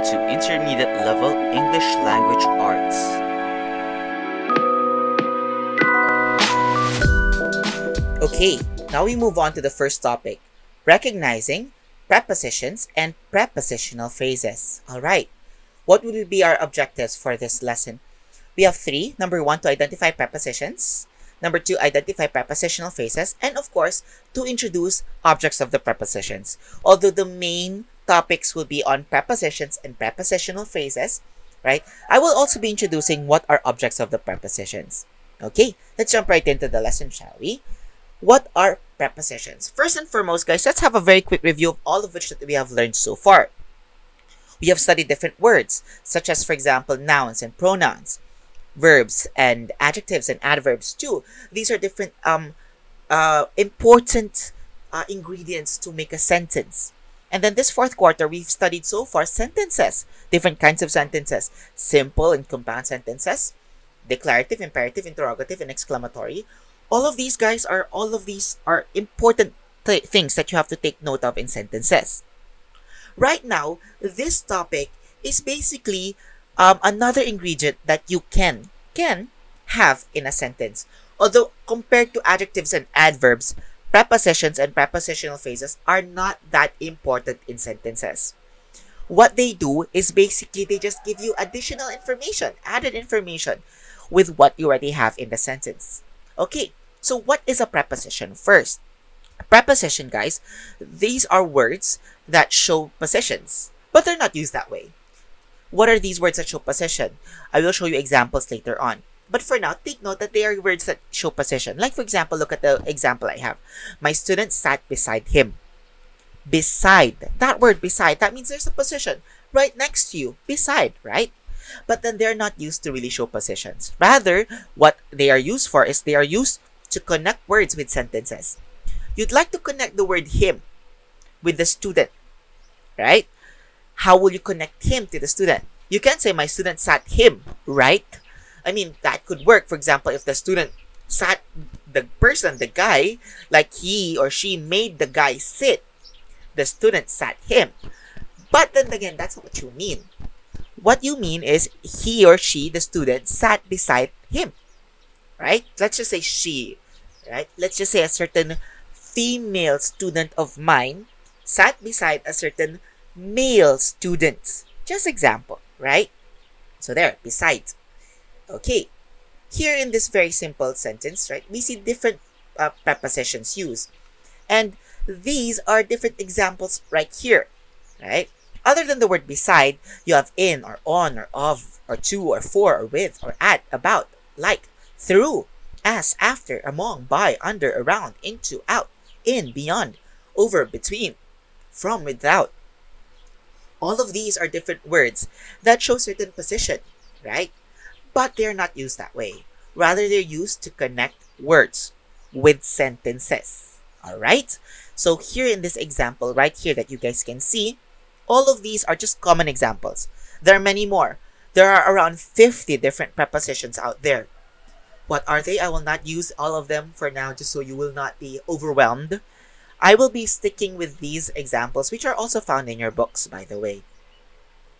to Intermediate Level English Language Arts. Okay, now we move on to the first topic, recognizing prepositions and prepositional phrases. Alright, what would be our objectives for this lesson? We have three. Number one, to identify prepositions. Number two, identify prepositional phrases. And of course, to introduce objects of the prepositions. Although the main topics will be on prepositions and prepositional phrases, right? I will also be introducing what are objects of the prepositions. Okay, let's jump right into the lesson, shall we? What are prepositions? First and foremost, guys, let's have a very quick review of all of which that we have learned so far. We have studied different words, such as, for example, nouns and pronouns, verbs and adjectives and adverbs too. These are different important ingredients to make a sentence. And then this fourth quarter, we've studied so far sentences, different kinds of sentences, simple and compound sentences, declarative, imperative, interrogative, and exclamatory. All of these are important things that you have to take note of in sentences. Right now, this topic is basically another ingredient that you can have in a sentence. Although compared to adjectives and adverbs, prepositions and prepositional phrases are not that important in sentences. What they do is basically they just give you additional information, added information with what you already have in the sentence. Okay, so what is a preposition first? A preposition, guys, these are words that show positions, but they're not used that way. What are these words that show position? I will show you examples later on. But for now, take note that they are words that show position. Like, for example, look at the example I have. My student sat beside him. Beside. That word beside, that means there's a position right next to you. Beside, right? But then they're not used to really show positions. Rather, what they are used for is they are used to connect words with sentences. You'd like to connect the word him with the student, right? How will you connect him to the student? You can't say my student sat him, right? I mean, that could work. For example, if the student sat the person, the guy, like he or she made the guy sit, the student sat him. But then again, that's not what you mean. What you mean is he or she, the student, sat beside him, right? Let's just say she, right? Let's just say a certain female student of mine sat beside a certain male student. Just example, right? So there, beside. Okay. Here in this very simple sentence, right, we see different prepositions used. And these are different examples right here, right? Other than the word beside, you have in or on or of or to or for or with or at, about, like, through, as, after, among, by, under, around, into, out, in, beyond, over, between, from, without. All of these are different words that show certain position, right? But they're not used that way. Rather, they're used to connect words with sentences. Alright? So here in this example right here that you guys can see, all of these are just common examples. There are many more. There are around 50 different prepositions out there. What are they? I will not use all of them for now just so you will not be overwhelmed. I will be sticking with these examples, which are also found in your books, by the way.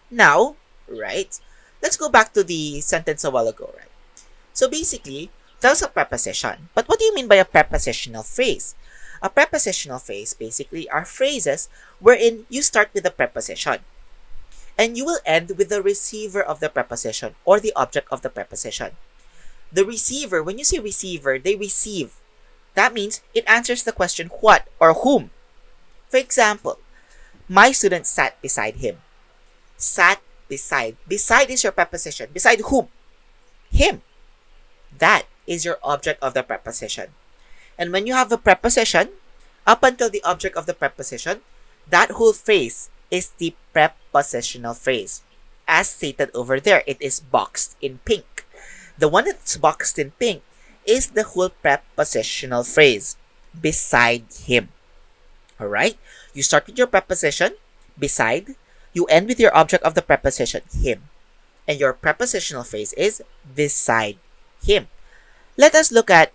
Now, right, let's go back to the sentence a while ago, right? So basically, that's a preposition. But what do you mean by a prepositional phrase? A prepositional phrase basically are phrases wherein you start with a preposition and you will end with the receiver of the preposition or the object of the preposition. The receiver, when you say receiver, they receive. That means it answers the question what or whom. For example, my student sat beside him. Sat beside. Beside is your preposition. Beside whom? Him. That is your object of the preposition. And when you have a preposition, up until the object of the preposition, that whole phrase is the prepositional phrase. As stated over there, it is boxed in pink. The one that's boxed in pink is the whole prepositional phrase, beside him. Alright? You start with your preposition, beside. You end with your object of the preposition, him. And your prepositional phrase is beside him. Let us look at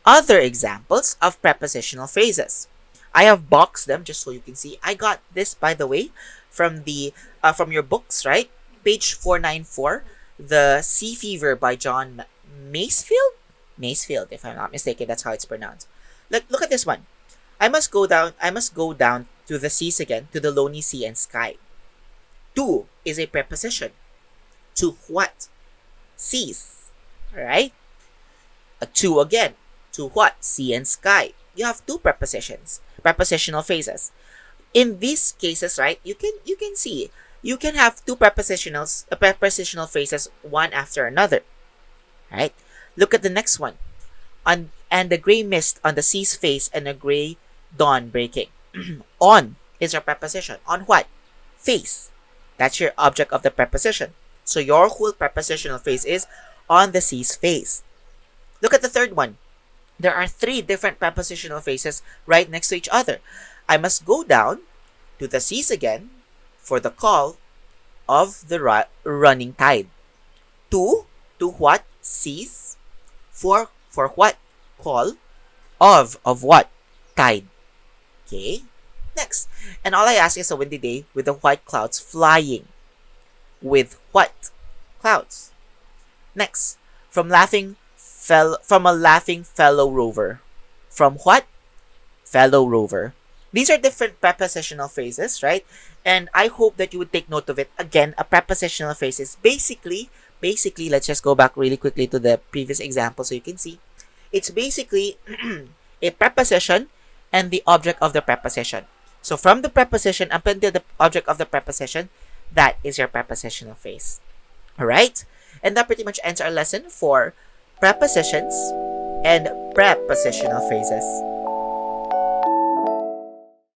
other examples of prepositional phrases. I have boxed them just so you can see. I got this, by the way, from your books, right? Page 494, The Sea Fever by John Masefield. Masefield, if I'm not mistaken, that's how it's pronounced. Look at this one. I must go down to the seas again, to the lonely sea and sky. To is a preposition. To what? Seas. Alright? A to again. To what? Sea and sky. You have two prepositions. Prepositional phrases. In these cases, right, you can see you can have two prepositional phrases one after another. Right? Look at the next one. And the gray mist on the sea's face and a gray dawn breaking. On is your preposition. On what? Face. That's your object of the preposition. So your whole prepositional phrase is on the sea's face. Look at the third one. There are three different prepositional phrases right next to each other. I must go down to the seas again for the call of the running tide. To what? Seas. For what? Call. Of what? Tide. Okay. Next. And all I ask is a windy day with the white clouds flying. With what? Clouds. Next. From a laughing fellow rover. From what? Fellow rover. These are different prepositional phrases, right? And I hope that you would take note of it. Again, a prepositional phrase is basically, let's just go back really quickly to the previous example so you can see. It's basically a preposition and the object of the preposition. So from the preposition up until the object of the preposition, that is your prepositional phrase. Alright? And that pretty much ends our lesson for prepositions and prepositional phrases.